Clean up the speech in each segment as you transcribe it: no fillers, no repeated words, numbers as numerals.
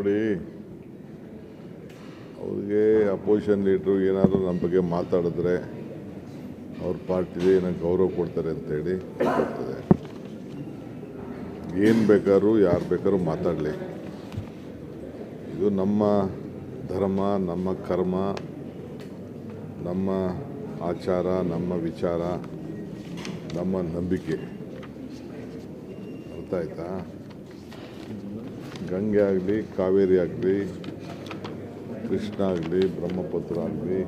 ನೋಡಿ, ಅವ್ರಿಗೆ ಅಪೋಸಿಷನ್ ಲೀಡ್ರು ಏನಾದರೂ ನಮ್ಮ ಬಗ್ಗೆ ಮಾತಾಡಿದ್ರೆ ಅವ್ರ ಪಾರ್ಟಿಗೆ ಏನೋ ಗೌರವ ಕೊಡ್ತಾರೆ ಅಂತೇಳಿ ಕೊಡ್ತದೆ. ಏನು ಬೇಕಾದ್ರೂ ಯಾರು ಬೇಕಾದ್ರೂ ಮಾತಾಡಲಿ. ಇದು ನಮ್ಮ ಧರ್ಮ, ನಮ್ಮ ಕರ್ಮ, ನಮ್ಮ ಆಚಾರ, ನಮ್ಮ ವಿಚಾರ, ನಮ್ಮ ನಂಬಿಕೆ. ಅರ್ಥ ಆಯ್ತಾ? ಗಂಗೆ ಆಗಲಿ, ಕಾವೇರಿ ಆಗಲಿ, ಕೃಷ್ಣ ಆಗಲಿ, ಬ್ರಹ್ಮಪುತ್ರ ಆಗಲಿ,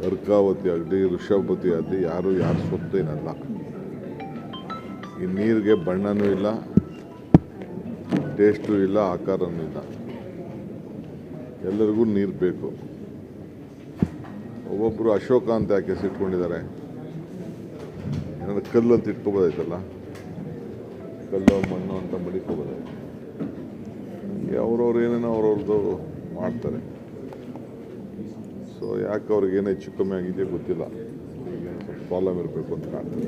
ಅರ್ಕಾವತಿ ಆಗಲಿ, ಋಷಭವತಿ ಆಗಲಿ, ಯಾರು ಸ್ವತ್ತೇನಲ್ಲ. ಈ ನೀರಿಗೆ ಬಣ್ಣನೂ ಇಲ್ಲ, ಟೇಸ್ಟು ಇಲ್ಲ, ಆಕಾರನೂ ಇಲ್ಲ. ಎಲ್ಲರಿಗೂ ನೀರು ಬೇಕು. ಒಬ್ಬೊಬ್ಬರು ಅಶೋಕ ಅಂತ ಯಾಕೆ ಸಿಟ್ಕೊಂಡಿದ್ದಾರೆ? ಏನಾದ್ರು ಕಲ್ಲು ಅಂತ ಇಟ್ಕೋಬೋದಾಯ್ತಲ್ಲ, ಕಲ್ಲು ಮಣ್ಣು ಅಂತ ಮಡಿಕೋಬೋದಾಯ್ತು. ಅವ್ರವ್ರು ಏನೇನೋ ಅವ್ರವ್ರದ್ದು ಮಾಡ್ತಾರೆ. ಸೊ ಯಾಕೆ ಅವ್ರಿಗೆ ಏನು ಹೆಚ್ಚು ಕಮ್ಮಿ ಆಗಿದೆ ಗೊತ್ತಿಲ್ಲ. ಈಗ ಸ್ವಲ್ಪ ಪ್ರಾಬ್ಲಮ್ ಇರಬೇಕು ಅಂತ ಕಾಣ್ತದೆ.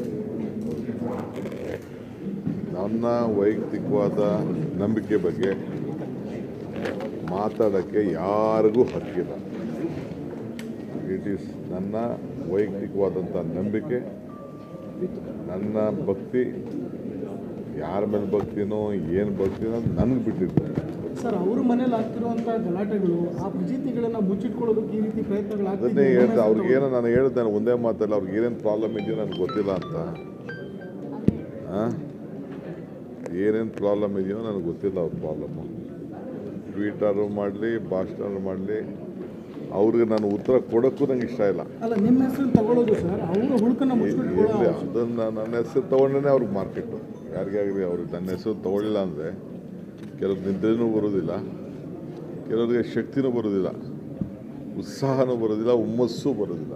ನನ್ನ ವೈಯಕ್ತಿಕವಾದ ನಂಬಿಕೆ ಬಗ್ಗೆ ಮಾತಾಡೋಕ್ಕೆ ಯಾರಿಗೂ ಹಕ್ಕಿಲ್ಲ. ಇಟ್ ಈಸ್ ನನ್ನ ವೈಯಕ್ತಿಕವಾದಂಥ ನಂಬಿಕೆ, ನನ್ನ ಭಕ್ತಿ. ಯಾರ ಮೇಲೆ ಭಕ್ತಿನೋ ಏನು ಭಕ್ತಿನೋ ಅದು ನನಗೆ ಬಿಟ್ಟಿದ್ದು. ಸರ್, ಅವ್ರ ಮನೇಲಿ ಆಗ್ತಿರುವಂಥ ಗಲಾಟೆಗಳು, ಆ ಫಜಿತಿಗಳನ್ನು ಮುಚ್ಚಿಟ್ಕೊಳ್ಳೋದಕ್ಕೆ ಈ ರೀತಿ ಪ್ರಯತ್ನಗಳಾಗ್ತದೆ. ಅದನ್ನೇ ಹೇಳ್ದೆ. ಅವ್ರಿಗೇನೋ ನಾನು ಹೇಳ್ತೇನೆ ಒಂದೇ ಮಾತಲ್ಲ, ಅವ್ರಿಗೆ ಏನೇನು ಪ್ರಾಬ್ಲಮ್ ಇದೆಯೋ ನನಗೆ ಗೊತ್ತಿಲ್ಲ ಅಂತ. ಏನೇನು ಪ್ರಾಬ್ಲಮ್ ಇದೆಯೋ ನನಗೆ ಗೊತ್ತಿಲ್ಲ ಅವ್ರ ಪ್ರಾಬ್ಲಮ್ಮು. ಟ್ವೀಟರು ಮಾಡಲಿ, ಭಾಷಣ ಮಾಡಲಿ, ಅವ್ರಿಗೆ ನಾನು ಉತ್ತರ ಕೊಡೋಕ್ಕೂ ನಂಗೆ ಇಷ್ಟ ಇಲ್ಲ. ಅಲ್ಲ, ನಿಮ್ಮ ಹೆಸರು ತಗೊಳ್ಳೋದು ಸರ್, ಅವರ ಹುಡುಕನ್ನು ಮುಚ್ಚಿಟ್ಕೊಳ್ಳೋದು. ಅದನ್ನು ನನ್ನ ಹೆಸರು ತೊಗೊಂಡೇ ಅವ್ರಿಗೆ ಮಾರ್ಕೆಟು. ಯಾರಿಗೇ ಆಗಲಿ ಅವ್ರಿಗೆ ನನ್ನ ಹೆಸರು ತೊಗೊಳ್ಳಿಲ್ಲ ಅಂದರೆ ಕೆಲವ್ರು ನಿದ್ರೆನೂ ಬರೋದಿಲ್ಲ, ಕೆಲವರಿಗೆ ಶಕ್ತಿನೂ ಬರೋದಿಲ್ಲ, ಉತ್ಸಾಹನೂ ಬರೋದಿಲ್ಲ, ಹುಮ್ಮಸ್ಸೂ ಬರೋದಿಲ್ಲ.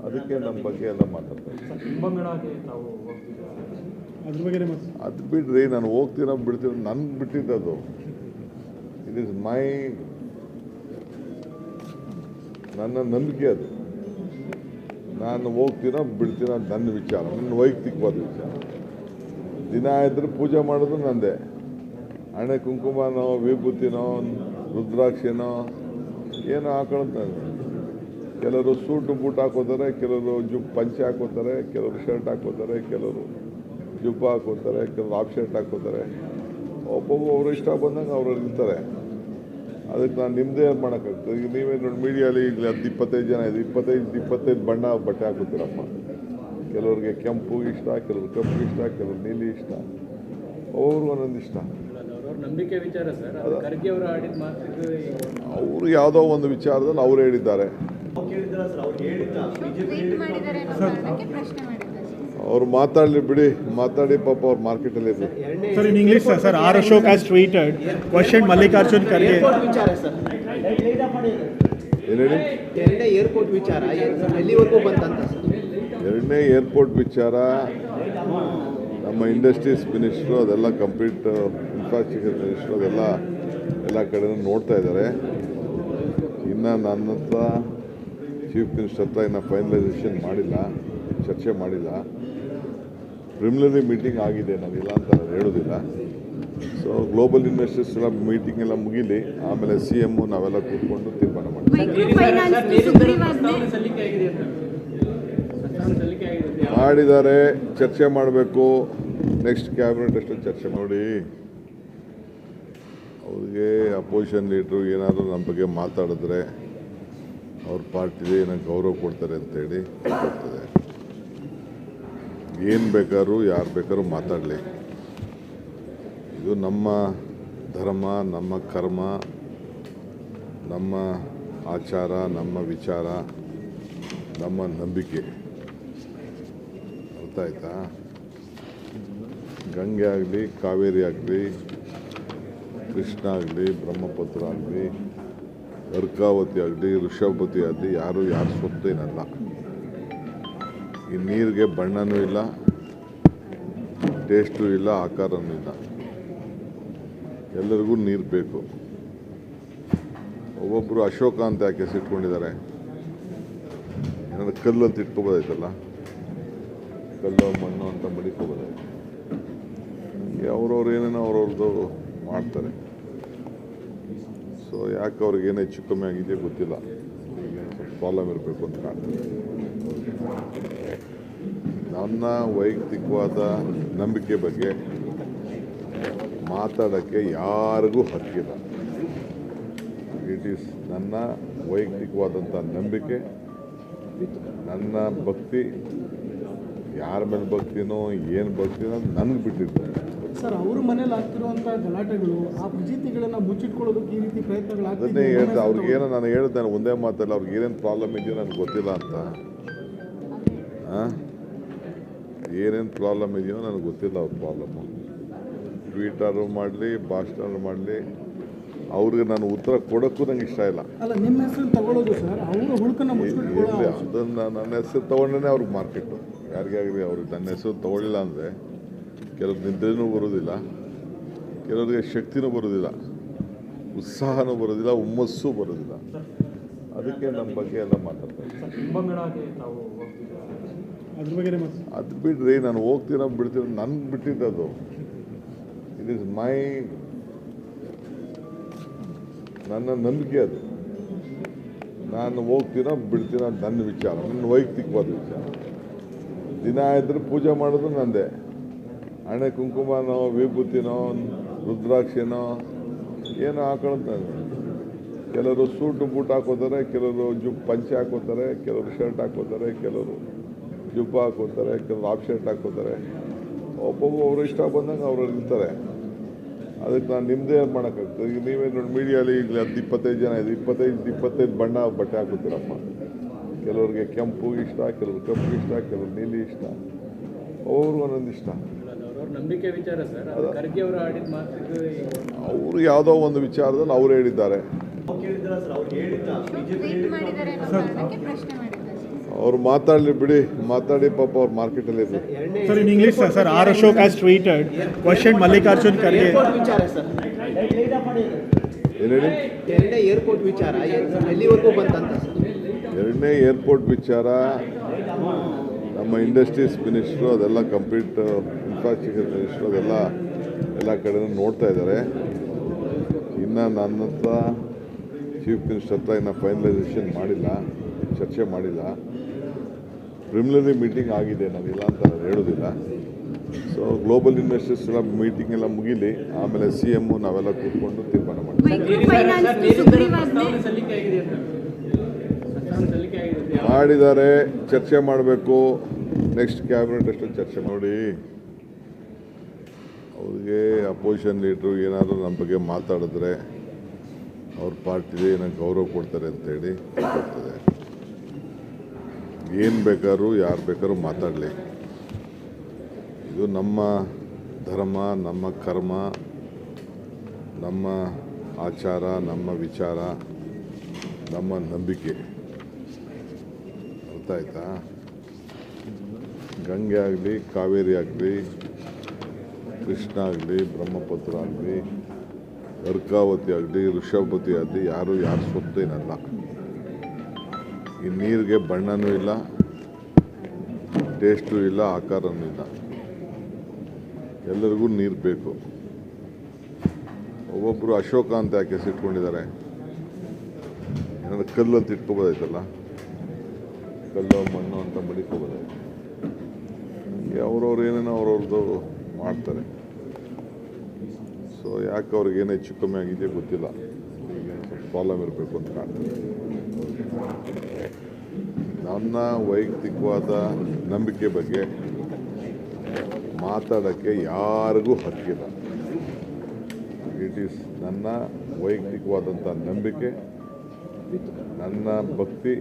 ಅದಕ್ಕೆ ನಮ್ಮ ಬಗ್ಗೆ ಎಲ್ಲ ಮಾತಾಡ್ತಾರೆ. ಅದು ಬಿಡ್ರಿ, ನಾನು ಹೋಗ್ತೀನೋ ಬಿಡ್ತೀನೋ ನನ್ಗೆ ಬಿಟ್ಟಿದ್ದದು. ಇಟ್ ಈಸ್ ನನ್ನ ನಂಬಿಕೆ. ಅದು ನಾನು ಹೋಗ್ತೀನೋ ಬಿಡ್ತೀನೋ ನನ್ನ ವಿಚಾರ, ನನ್ನ ವೈಯಕ್ತಿಕವಾದ ವಿಚಾರ. ದಿನ ಇದ್ರೆ ಪೂಜೆ ಮಾಡೋದು ನಂದೇ. ಹಣೆ ಕುಂಕುಮನೋ, ವಿಭೂತಿನೋ, ರುದ್ರಾಕ್ಷಿನೋ ಏನೋ ಹಾಕೊಳ್ತಾರೆ. ಕೆಲವರು ಸೂಟು ಬೂಟ್ ಹಾಕೋತಾರೆ, ಕೆಲವರು ಪಂಚೆ ಹಾಕೋತಾರೆ, ಕೆಲವರು ಶರ್ಟ್ ಹಾಕೋತಾರೆ, ಕೆಲವರು ಜುಬ್ಬ ಹಾಕೋತಾರೆ, ಕೆಲವರು ಹಾಫ್ ಶರ್ಟ್ ಹಾಕೋತಾರೆ. ಒಬ್ಬೊಬ್ಬರು ಇಷ್ಟ ಬಂದಂಗೆ ಅವ್ರು ಇರ್ತಾರೆ. ಅದಕ್ಕೆ ನಾನು ನಿಮ್ಮದೇ ಮಾಡೋಕ್ಕಾಗ್ತದೆ. ಈಗ ನೀವೇ ನೋಡಿ, ಮೀಡಿಯಲ್ಲಿ ಈಗ 10-25 ಜನ ಇದೆ, 25 ಬಣ್ಣ ಬಟ್ಟೆ ಹಾಕೋತೀರಪ್ಪ. ಕೆಲವ್ರಿಗೆ ಕೆಂಪು ಇಷ್ಟ, ಕೆಲವ್ರು ಕಪ್ಪು ಇಷ್ಟ, ಕೆಲವ್ರು ನೀಲಿ ಇಷ್ಟ, ಒಬ್ಬೊಬ್ರಿಗೆ ಒಂದೊಂದು ಇಷ್ಟ. ನಂಬಿಕೆ ವಿಚಾರ ಸರ್. ಅವರು ಯಾವುದೋ ಒಂದು ವಿಚಾರದಲ್ಲಿ ಅವ್ರು ಹೇಳಿದ್ದಾರೆ. ಅವ್ರು ಮಾತಾಡಲಿ ಬಿಡಿ, ಮಾತಾಡಿ ಪಾಪ ಅವ್ರು ಮಾರ್ಕೆಟಲ್ಲಿ ಇದ್ದಾರೆ. Sir, in English, sir, R. Ashok has tweeted, questioned Mallikarjun Kharge. ಏನೇಳಿ? ಎರಡನೇ ಏರ್ಪೋರ್ಟ್ ವಿಚಾರ ಎಲ್ಲಿವರೆಗೂ ಬಂತಂತ ಸರ್? ಎರಡನೇ ಏರ್ಪೋರ್ಟ್ ವಿಚಾರ ನಮ್ಮ ಇಂಡಸ್ಟ್ರೀಸ್ ಮಿನಿಸ್ಟ್ರು ಅದೆಲ್ಲ ಕಂಪ್ಲೀಟ್, ಇನ್ಫ್ರಾಸ್ಟ್ರಕ್ಚರ್ ಮಿನಿಸ್ಟ್ರು ಎಲ್ಲ ಕಡೆನೂ ನೋಡ್ತಾ ಇದ್ದಾರೆ. ಇನ್ನು ನನ್ನ ಹತ್ರ ಚೀಫ್ ಮಿನಿಸ್ಟರ್ ಹತ್ರ ಇನ್ನು ಫೈನಲೈಸೇಷನ್ ಮಾಡಿಲ್ಲ, ಚರ್ಚೆ ಮಾಡಿಲ್ಲ. ಪ್ರಿಲಿಮಿನರಿ ಮೀಟಿಂಗ್ ಆಗಿದೆ, ನಾನಿಲ್ಲ ಅಂತ ನಾನು ಹೇಳೋದಿಲ್ಲ. ಸೊ ಗ್ಲೋಬಲ್ ಇನ್ವೆಸ್ಟರ್ಸ್ ಎಲ್ಲ ಮೀಟಿಂಗ್ ಎಲ್ಲ ಮುಗಿಲಿ, ಆಮೇಲೆ CM ನಾವೆಲ್ಲ ಕೂತ್ಕೊಂಡು ತೀರ್ಮಾನ ಮಾಡಿದ್ದಾರೆ. ಚರ್ಚೆ ಮಾಡಬೇಕು, ನೆಕ್ಸ್ಟ್ ಕ್ಯಾಬಿನೆಟ್ ಅಷ್ಟು ಚರ್ಚೆ ಮಾಡಿ. ಅವ್ರಿಗೆ ಅಪೋಸಿಷನ್ ಲೀಡ್ರು ಏನಾದರೂ ನಮ್ಮ ಬಗ್ಗೆ ಮಾತಾಡಿದ್ರೆ ಅವ್ರ ಪಾರ್ಟಿಗೆ ಏನೋ ಗೌರವ ಕೊಡ್ತಾರೆ ಅಂತೇಳಿ ಕೊಡ್ತದೆ. ಏನು ಬೇಕಾದ್ರೂ ಯಾರು ಬೇಕಾದ್ರೂ ಮಾತಾಡಲಿ. ಇದು ನಮ್ಮ ಧರ್ಮ, ನಮ್ಮ ಕರ್ಮ, ನಮ್ಮ ಆಚಾರ, ನಮ್ಮ ವಿಚಾರ, ನಮ್ಮ ನಂಬಿಕೆ. ಅರ್ಥ ಆಯ್ತಾ? ಗಂಗೆ ಆಗಲಿ, ಕಾವೇರಿ ಆಗಲಿ, ಕೃಷ್ಣ ಆಗಲಿ, ಬ್ರಹ್ಮಪುತ್ರ ಆಗಲಿ, ಅರ್ಕಾವತಿ ಆಗಲಿ, ಋಷಭವತಿ ಆಗಲಿ, ಯಾರು ಸ್ವತ್ತೇನಲ್ಲ. ಈ ನೀರಿಗೆ ಬಣ್ಣನೂ ಇಲ್ಲ, ಟೇಸ್ಟು ಇಲ್ಲ, ಆಕಾರನೂ ಇಲ್ಲ. ಎಲ್ಲರಿಗೂ ನೀರು ಬೇಕು. ಒಬ್ಬೊಬ್ಬರು ಅಶೋಕ ಅಂತ ಯಾಕೆ ಸಿಟ್ಕೊಂಡಿದ್ದಾರೆ? ಏನಾದ್ರು ಕಲ್ಲು ಅಂತ ಇಟ್ಕೋಬೋದಾಯ್ತಲ್ಲ, ಕಲ್ಲು ಮಣ್ಣು ಅಂತ ಮಡಿಕೋಬೋದಾಯ್ತು. ಅವ್ರವ್ರು ಏನೇನೋ ಅವ್ರವ್ರದ್ದು ಮಾಡ್ತಾರೆ. ಸೊ ಯಾಕೆ ಅವ್ರಿಗೆ ಏನು ಹೆಚ್ಚು ಕಮ್ಮಿ ಆಗಿದೆ ಗೊತ್ತಿಲ್ಲ, ಸ್ವಲ್ಪ ಪ್ರಾಬ್ಲಮ್ ಇರಬೇಕು ಅಂತ ಕಾಣ್ತದೆ. ನನ್ನ ವೈಯಕ್ತಿಕವಾದ ನಂಬಿಕೆ ಬಗ್ಗೆ ಮಾತಾಡೋಕ್ಕೆ ಯಾರಿಗೂ ಹಕ್ಕಿಲ್ಲ. ಇಟ್ ಈಸ್ ನನ್ನ ವೈಯಕ್ತಿಕವಾದಂಥ ನಂಬಿಕೆ, ನನ್ನ ಭಕ್ತಿ. ಯಾರ ಮೇಲೆ ಭಕ್ತಿನೋ ಏನು ಭಕ್ತಿನೋ ಅದು ನನಗೆ ಬಿಟ್ಟಿದ್ದಾರೆ. ಸರ್, ಅವ್ರ ಮನೇಲಿ ಆಗ್ತಿರುವಂಥ ಗಲಾಟೆಗಳು ಆ ಫಜೀತಿಗಳನ್ನ ಮುಚ್ಚಿಟ್ಕೊಳ್ಳೋದಕ್ಕೆ ಈ ರೀತಿ ಅದನ್ನೇ ಪ್ರಯತ್ನಗಳಾಗ್ತಿದೆ. ಹೇಳ್ದೆ ಅವ್ರಿಗೇನೋ ನಾನು ಹೇಳ್ದೆ ಒಂದೇ ಮಾತಲ್ಲ, ಅವ್ರಿಗೆ ಏನೇನು ಪ್ರಾಬ್ಲಮ್ ಇದೆಯೋ ನನಗೆ ಗೊತ್ತಿಲ್ಲ ಅಂತ. ಏನೇನು ಪ್ರಾಬ್ಲಮ್ ಇದೆಯೋ ನನಗೆ ಗೊತ್ತಿಲ್ಲ ಅವ್ರ ಪ್ರಾಬ್ಲಮ್ಮು. ಟ್ವೀಟರು ಮಾಡಲಿ, ಭಾಷಣ ಮಾಡಲಿ, ಅವ್ರಿಗೆ ನಾನು ಉತ್ತರ ಕೊಡೋಕ್ಕೂ ನಂಗೆ ಇಷ್ಟ ಇಲ್ಲ. ಅಲ್ಲ, ನಿಮ್ಮ ಹೆಸರು ತಗೊಳ್ಳೋದು ಸರ್, ಅವರ ಹುಡುಕನ್ನ ಮುಚ್ಚಿಟ್ಕೊಳ್ಳೋ ಇರಲಿ, ಅದನ್ನು ನನ್ನ ಹೆಸರು ತೊಗೊಂಡೇ ಅವ್ರಿಗೆ ಮಾರ್ಕೆಟು. ಯಾರಿಗೇ ಆಗಲಿ ಅವ್ರಿಗೆ ನನ್ನ ಹೆಸರು ತೊಗೊಳ್ಳಿಲ್ಲ ಅಂದರೆ ಕೆಲವ್ರು ನಿದ್ರೆನೂ ಬರೋದಿಲ್ಲ, ಕೆಲವರಿಗೆ ಶಕ್ತಿನೂ ಬರೋದಿಲ್ಲ, ಉತ್ಸಾಹನೂ ಬರೋದಿಲ್ಲ, ಹುಮ್ಮಸ್ಸು ಬರೋದಿಲ್ಲ. ಅದಕ್ಕೆ ನಮ್ಮ ಬಗ್ಗೆ ಎಲ್ಲ ಮಾತಾಡ್ತಾರೆ. ಅದ್ರ ಬಗ್ಗೆ ಅದು ಬಿಡ್ರಿ, ನಾನು ಹೋಗ್ತೀನೋ ಬಿಡ್ತೀನೋ ನನ್ಗೆ ಬಿಟ್ಟಿದ್ದದು. ಇಟ್ ಈಸ್ ನನ್ನ ನಂಬಿಕೆ ಅದು. ನಾನು ಹೋಗ್ತೀನೋ ಬಿಡ್ತೀನೋ ನನ್ನ ವಿಚಾರ, ನನ್ನ ವೈಯಕ್ತಿಕವಾದ ವಿಚಾರ. ದಿನ ಇದ್ರೆ ಪೂಜೆ ಮಾಡೋದು ನಂದೇ. ಹಣೆ ಕುಂಕುಮನೋ, ವಿಭೂತಿನೋ, ರುದ್ರಾಕ್ಷಿನೋ ಏನೋ ಹಾಕೊಳ್ಳೋದು. ಕೆಲವರು ಸೂಟು ಬೂಟ್ ಹಾಕೋತಾರೆ, ಕೆಲವರು ಪಂಚೆ ಹಾಕೋತಾರೆ, ಕೆಲವರು ಶರ್ಟ್ ಹಾಕೋತಾರೆ, ಕೆಲವರು ಜುಬ್ಬ ಹಾಕೋತಾರೆ, ಕೆಲವರು ಹಾಫ್ ಶರ್ಟ್ ಹಾಕೋತಾರೆ. ಒಬ್ಬೊಬ್ಬ ಅವ್ರು ಇಷ್ಟ ಬಂದಂಗೆ ಅವ್ರು ಇರ್ತಾರೆ. ಅದಕ್ಕೆ ನಾನು ನಿಮ್ಮದೇ ಮಾಡೋಕ್ಕಾಗ್ತದೆ. ಈಗ ನೀವೇ ನೋಡಿ ಮೀಡಿಯಾಲಿ ಈಗ 10-25 ಜನ ಇದೆ, 25 ಬಣ್ಣ ಬಟ್ಟೆ ಹಾಕೋತೀರಪ್ಪ. ಕೆಲವ್ರಿಗೆ ಕೆಂಪು ಇಷ್ಟ, ಕೆಲವ್ರು ಕಪ್ಪು ಇಷ್ಟ, ಕೆಲವ್ರು ನೀಲಿ ಇಷ್ಟ, ಅವ್ರಿಗೂ ಒಂದೊಂದು ಇಷ್ಟ. ಅವ್ರವ್ರ ನಂಬಿಕೆ ವಿಚಾರ ಸರ್. ಅದು ಖರ್ಗೆ ಅವರು ಆಡಿದ ಮಾತು ಅವರು ಯಾವುದೋ ಒಂದು ವಿಚಾರದಲ್ಲಿ ಅವ್ರು ಹೇಳಿದ್ದಾರೆ. ಅವ್ರು ಮಾತಾಡಲಿ ಬಿಡಿ, ಮಾತಾಡಿ ಪಾಪ ಅವ್ರು ಮಾರ್ಕೆಟಲ್ಲಿ ಇದ್ದಾರೆ. Sir, in English, sir, R. Ashok has tweeted, questioned Mallikarjun Kharge. Airport ವಿಚಾರ ಸರ್, ಏನು ಹೇಳಿ? ಎರಡನೇ ಏರ್ಪೋರ್ಟ್ ವಿಚಾರ ಎಲ್ಲಿವರೆಗೂ ಬಂತಂತ ಸರ್? ಎರಡನೇ ಏರ್ಪೋರ್ಟ್ ವಿಚಾರ ನಮ್ಮ ಇಂಡಸ್ಟ್ರೀಸ್ ಮಿನಿಸ್ಟ್ರು ಅದೆಲ್ಲ ಕಂಪ್ಲೀಟ್, ಇನ್ಫ್ರಾಸ್ಟ್ರಕ್ಚರ್ ಮಿನಿಸ್ಟ್ರು ಅದೆಲ್ಲ ಎಲ್ಲ ಕಡೆನೂ ನೋಡ್ತಾ ಇದ್ದಾರೆ. ಇನ್ನು ನನ್ನ ಹತ್ರ ಚೀಫ್ ಮಿನಿಸ್ಟರ್ ಹತ್ರ ಇನ್ನು ಫೈನಲೈಸೇಷನ್ ಮಾಡಿಲ್ಲ, ಚರ್ಚೆ ಮಾಡಿಲ್ಲ. ಪ್ರಿಲಿಮಿನರಿ ಮೀಟಿಂಗ್ ಆಗಿದೆ, ನಾನಿಲ್ಲ ಅಂತ ಹೇಳೋದಿಲ್ಲ. ಸೊ ಗ್ಲೋಬಲ್ ಇನ್ವೆಸ್ಟರ್ಸ್ ಎಲ್ಲ ಮೀಟಿಂಗ್ ಎಲ್ಲ ಮುಗಿಲಿ, ಆಮೇಲೆ CM ನಾವೆಲ್ಲ ಕೂತ್ಕೊಂಡು ತೀರ್ಮಾನ ಮಾಡ್ತೀವಿ. ಸಲ್ಲಿಕೆ ಆಗಿದೆ ಅಂತ ಸಲ್ಲಿಕೆ ಆಗಿದೆ. ಮಾಡಿದ್ದಾರೆ, ಚರ್ಚೆ ಮಾಡಬೇಕು. ನೆಕ್ಸ್ಟ್ ಕ್ಯಾಬಿನೆಟ್ ಅಷ್ಟೊಂದು ಚರ್ಚೆ ಮಾಡಿ ಅವ್ರಿಗೆ ಅಪೋಸಿಷನ್ ಲೀಡ್ರು ಏನಾದರೂ ನಮ್ಮ ಬಗ್ಗೆ ಮಾತಾಡಿದ್ರೆ ಅವ್ರ ಪಾರ್ಟಿಗೆ ಏನೋ ಗೌರವ ಕೊಡ್ತಾರೆ ಅಂತೇಳಿ ಗೊತ್ತದೆ. ಏನು ಬೇಕಾದ್ರೂ ಯಾರು ಬೇಕಾದ್ರೂ ಮಾತಾಡಲಿ. ಇದು ನಮ್ಮ ಧರ್ಮ, ನಮ್ಮ ಕರ್ಮ, ನಮ್ಮ ಆಚಾರ, ನಮ್ಮ ವಿಚಾರ, ನಮ್ಮ ನಂಬಿಕೆ. ಅರ್ಥ ಆಯ್ತಾ? ಗಂಗೆ ಆಗಲಿ, ಕಾವೇರಿ ಆಗಲಿ, ಕೃಷ್ಣ ಆಗಲಿ, ಬ್ರಹ್ಮಪುತ್ರ ಆಗಲಿ, ಅರ್ಕಾವತಿ ಆಗಲಿ, ಋಷಭವತಿ ಆಗಲಿ, ಯಾರು ಯಾರ ಸ್ವತ್ತೇನಲ್ಲ. ಈ ನೀರಿಗೆ ಬಣ್ಣನೂ ಇಲ್ಲ, ಟೇಸ್ಟು ಇಲ್ಲ, ಆಕಾರನೂ ಇಲ್ಲ. ಎಲ್ಲರಿಗೂ ನೀರು ಬೇಕು. ಒಬ್ಬೊಬ್ಬರು ಅಶೋಕ ಅಂತ ಯಾಕೆ ಇಟ್ಕೊಂಡಿದ್ದಾರೆ? ಏನಾದ್ರು ಕಲ್ಲು ಅಂತ ಇಟ್ಕೋಬೋದಾಯ್ತಲ್ಲ, ಕಲ್ಲು ಮಣ್ಣು ಅಂತ ಮಡಿಕೋಬೋದಾಯ್ತು. ಅವ್ರವ್ರು ಏನೇನೋ ಅವ್ರವ್ರದ್ದು ಮಾಡ್ತಾರೆ. ಸೊ ಯಾಕೆ ಅವ್ರಿಗೆ ಏನು ಹೆಚ್ಚು ಕಮ್ಮಿ ಆಗಿದೆ ಗೊತ್ತಿಲ್ಲ, ಸ್ವಲ್ಪ ಪ್ರಾಬ್ಲಮ್ ಇರಬೇಕು ಅಂತ ಕಾಣ್ತದೆ. ನನ್ನ ವೈಯಕ್ತಿಕವಾದ ನಂಬಿಕೆ ಬಗ್ಗೆ ಮಾತಾಡೋಕ್ಕೆ ಯಾರಿಗೂ ಹಕ್ಕಿಲ್ಲ. ಇಟ್ ಈಸ್ ನನ್ನ ವೈಯಕ್ತಿಕವಾದಂಥ ನಂಬಿಕೆ, ನನ್ನ ಭಕ್ತಿ.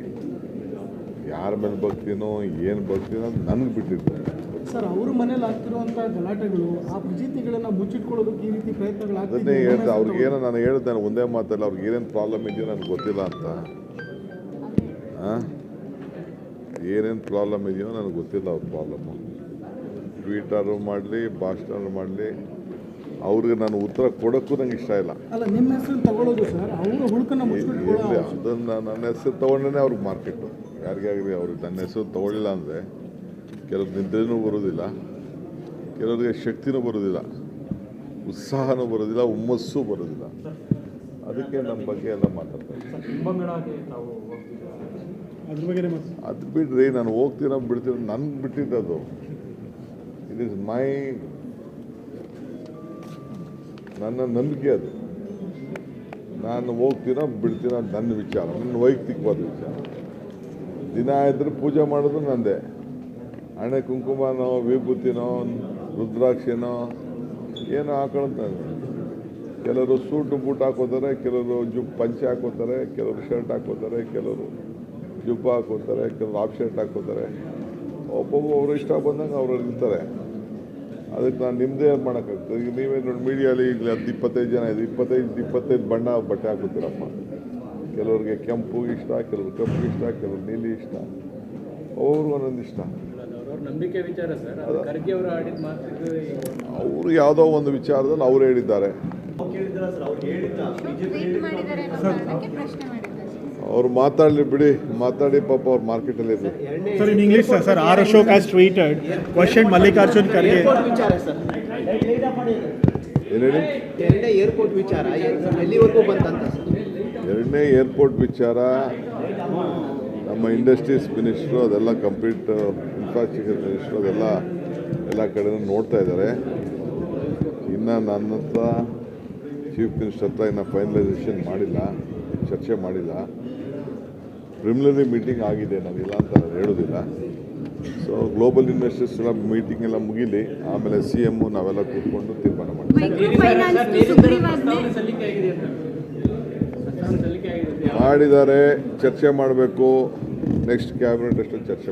ಯಾರ ಮೇಲೆ ಭಕ್ತಿನೋ ಏನು ಭಕ್ತಿನೋ ಅದು ನನಗೆ ಬಿಟ್ಟಿದ್ದಾರೆ. ಸರ್, ಅವ್ರ ಮನೇಲಿ ಆಗ್ತಿರುವಂಥ ಗಲಾಟೆಗಳು ಆ ಫಜೀತಿಗಳನ್ನ ಮುಚ್ಚಿಟ್ಕೊಳ್ಳೋದಕ್ಕೆ ಈ ರೀತಿ ಅದನ್ನೇ ಪ್ರಯತ್ನಗಳಾಗ್ತಿದೆ. ಹೇಳ್ದೆ ಅವ್ರಿಗೇನೋ ನಾನು ಹೇಳ್ದೆ ಒಂದೇ ಮಾತಲ್ಲ, ಅವ್ರಿಗೆ ಏನೇನು ಪ್ರಾಬ್ಲಮ್ ಇದೆಯೋ ನನಗೆ ಗೊತ್ತಿಲ್ಲ ಅಂತ. ಏನೇನು ಪ್ರಾಬ್ಲಮ್ ಇದೆಯೋ ನನಗೆ ಗೊತ್ತಿಲ್ಲ ಅವ್ರ ಪ್ರಾಬ್ಲಮ್ಮು. ಟ್ವೀಟರು ಮಾಡಲಿ, ಭಾಷಣ ಮಾಡಲಿ, ಅವ್ರಿಗೆ ನಾನು ಉತ್ತರ ಕೊಡೋಕ್ಕೂ ನಂಗೆ ಇಷ್ಟ ಇಲ್ಲ. ಅಲ್ಲ, ನಿಮ್ಮ ಹೆಸರು ತಗೊಳ್ಳೋದು ಸರ್, ಅವರ ಹುಡುಕನ್ನ ಮುಚ್ಚಿಟ್ಕೊಳ್ಳೋ ಇರಲಿ, ಅದನ್ನು ನನ್ನ ಹೆಸರು ತೊಗೊಂಡೇ ಅವ್ರಿಗೆ ಮಾರ್ಕೆಟು. ಯಾರಿಗೇ ಆಗಲಿ ಅವ್ರಿಗೆ ನನ್ನ ಹೆಸರು ತೊಗೊಳ್ಳಿಲ್ಲ ಅಂದರೆ ಕೆಲವ್ರು ನಿದ್ರೆನೂ ಬರೋದಿಲ್ಲ, ಕೆಲವರಿಗೆ ಶಕ್ತಿನೂ ಬರೋದಿಲ್ಲ, ಉತ್ಸಾಹನೂ ಬರೋದಿಲ್ಲ, ಹುಮ್ಮಸ್ಸು ಬರೋದಿಲ್ಲ. ಅದಕ್ಕೆ ನಮ್ಮ ಬಗ್ಗೆ ಎಲ್ಲ ಮಾತಾಡ್ತಾರೆ. ಅದ್ರ ಬಗ್ಗೆ ಅದು ಬಿಡ್ರಿ, ನಾನು ಹೋಗ್ತೀನೋ ಬಿಡ್ತೀನೋ ನನ್ಗೆ ಬಿಟ್ಟಿದ್ದದು. ಇಟ್ ಈಸ್ ಮೈ ನನ್ನ ನಂಬಿಕೆ ಅದು. ನಾನು ಹೋಗ್ತೀನೋ ಬಿಡ್ತೀನೋ ಅದು ನನ್ನ ವಿಚಾರ, ನನ್ನ ವೈಯಕ್ತಿಕವಾದ ವಿಚಾರ. ದಿನ ಇದ್ರೆ ಪೂಜೆ ಮಾಡೋದು ನಂದೇ. ಹಣೆ ಕುಂಕುಮನೋ ವಿಭೂತಿನೋ ರುದ್ರಾಕ್ಷಿನೋ ಏನೋ ಹಾಕೊಳ್ಳೋದು. ಕೆಲವರು ಸೂಟು ಬೂಟ್ ಹಾಕೋತಾರೆ, ಕೆಲವರು ಪಂಚೆ ಹಾಕೋತಾರೆ, ಕೆಲವರು ಶರ್ಟ್ ಹಾಕೋತಾರೆ, ಕೆಲವರು ಜುಬ್ಬ ಹಾಕೋತಾರೆ, ಕೆಲವರು ಹಾಫ್ ಶರ್ಟ್ ಹಾಕೋತಾರೆ. ಒಬ್ಬೊಬ್ಬ ಅವ್ರು ಇಷ್ಟ ಬಂದಂಗೆ ಅವ್ರು ಇರ್ತಾರೆ. ಅದಕ್ಕೆ ನಾನು ನಿಮ್ಮದೇ ಮಾಡೋಕ್ಕಾಗ್ತದೆ. ಈಗ ನೀವೇ ನೋಡಿ ಮೀಡಿಯಾಲಿ ಈಗ 10-25 ಜನ ಇದೆ, 25 ಬಣ್ಣ ಬಟ್ಟೆ ಹಾಕೋತೀರಪ್ಪ. ಕೆಲವ್ರಿಗೆ ಕೆಂಪು ಇಷ್ಟ, ಕೆಲವ್ರು ಕಪ್ಪು ಇಷ್ಟ, ಕೆಲವ್ರು ನೀಲಿ ಇಷ್ಟ, ಅವ್ರಿಗೂ ಒಂದೊಂದು ಇಷ್ಟ. ಅವ್ರ ನಂಬಿಕೆ ವಿಚಾರ ಸರ್. ಅದು ಖರ್ಗೆ ಅವರು ಆಡಿದ ಮಾತು ಅವರು ಯಾವುದೋ ಒಂದು ವಿಚಾರದಲ್ಲಿ ಅವ್ರು ಹೇಳಿದ್ದಾರೆ. ಟ್ವೀಟ್ ಮಾಡಿದ್ದಾರೆ ಅನ್ನೋ ಕಾರಣಕ್ಕೆ ಪ್ರಶ್ನೆ ಮಾಡಿದ್ದಾರೆ. ಅವ್ರು ಮಾತಾಡಲಿ ಬಿಡಿ, ಮಾತಾಡಿ ಪಾಪ ಅವ್ರು ಮಾರ್ಕೆಟಲ್ಲಿ ಇರಲಿ. Sir, in English, sir, R. Ashok has tweeted, questioned Mallikarjun Kharge. Airport ವಿಚಾರ ಸರ್, ಏನು ಹೇಳಿ? ಎರಡನೇ ಏರ್ಪೋರ್ಟ್ ವಿಚಾರ ಎಲ್ಲಿವರೆಗೂ ಬಂತಂತ ಸರ್? ಎರಡನೇ ಏರ್ಪೋರ್ಟ್ ವಿಚಾರ ನಮ್ಮ ಇಂಡಸ್ಟ್ರೀಸ್ ಮಿನಿಸ್ಟ್ರು ಅದೆಲ್ಲ ಕಂಪ್ಲೀಟ್ ಇನ್ಫ್ರಾಸ್ಟ್ರಕ್ಚರ್ ಮಿನಿಸ್ಟ್ರು ಅದೆಲ್ಲ ಎಲ್ಲ ಕಡೆನೂ ನೋಡ್ತಾ ಇದ್ದಾರೆ. ಇನ್ನು ನನ್ನ ಹತ್ರ ಚೀಫ್ ಮಿನಿಸ್ಟರ್ ಹತ್ರ ಇನ್ನು ಫೈನಲೈಸೇಷನ್ ಮಾಡಿಲ್ಲ, ಚರ್ಚೆ ಮಾಡಿಲ್ಲ. ಪ್ರಿಲಿಮಿನರಿ ಮೀಟಿಂಗ್ ಆಗಿದೆ, ನಾವಿಲ್ಲ ಅಂತ ನಾನು ಹೇಳೋದಿಲ್ಲ. ಸೊ ಗ್ಲೋಬಲ್ ಇನ್ವೆಸ್ಟರ್ಸ್ ಎಲ್ಲ ಮೀಟಿಂಗ್ ಎಲ್ಲ ಮುಗಿಲಿ, ಆಮೇಲೆ CM ನಾವೆಲ್ಲ ಕೂತ್ಕೊಂಡು ತೀರ್ಮಾನ ಮಾಡ್ತೀವಿ. ಮೈಕ್ರೋ ಫೈನಾನ್ಸ್ ಸುಗ್ರೀವಾಜ್ಞೆ ಸಲ್ಲಿಕೆ ಆಗಿದೆ ಅಂತ. ಸಲ್ಲಿಕೆ ಆಗಿದೆ. ಮಾಡಿದ್ದಾರೆ, ಚರ್ಚೆ ಮಾಡಬೇಕು. ನೆಕ್ಸ್ಟ್ ಕ್ಯಾಬಿನೆಟ್ ಅಷ್ಟು ಚರ್ಚೆ